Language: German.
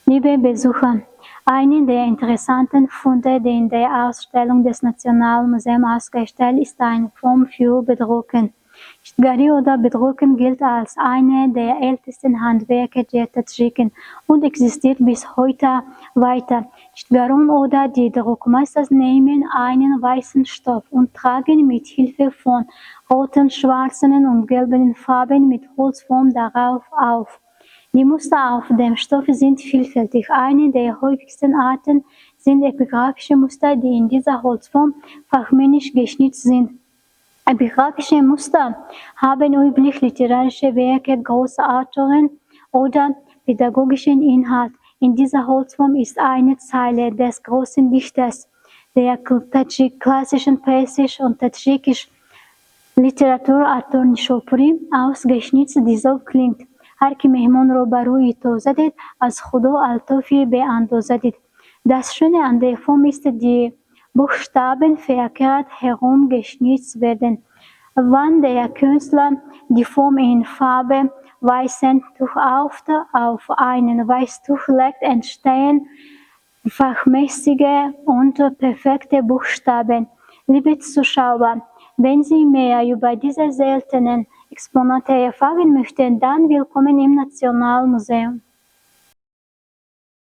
Liebe Besucher, eine der interessanten Funde, die in der Ausstellung des Nationalmuseums ausgestellt ist, eine Form für Bedrucken. Shitgari oder Bedrucken gilt als eine der ältesten Handwerke der Tadschiken und existiert bis heute weiter. Shitgarun oder die Druckmeister nehmen einen weißen Stoff und tragen mit Hilfe von roten, schwarzen und gelben Farben mit Holzform darauf auf. Die Muster auf dem Stoff sind vielfältig. Eine der häufigsten Arten sind epigraphische Muster, die in dieser Holzform fachmännisch geschnitzt sind. Epigraphische Muster haben üblich literarische Werke großer Autoren oder pädagogischen Inhalt. In dieser Holzform ist eine Zeile des großen Dichters der klassischen Persisch und Tadschikisch Literatur Arthur Nishopuri ausgeschnitzt, die so klingt: هر کی مهمان رو بر روی تو زدید از خدا الطافی بیاندازدید. Das Schöne an der Form ist, die Buchstaben verkehrt herum geschnitzt werden. Wann der Künstler die Form in Farbe weißen Tuch auf einen Weißtuch legt, entstehen fachmäßige und perfekte Buchstaben. Liebe Zuschauer, wenn Sie mehr über diese seltenen Exponate erfahren möchten, dann willkommen im Nationalmuseum.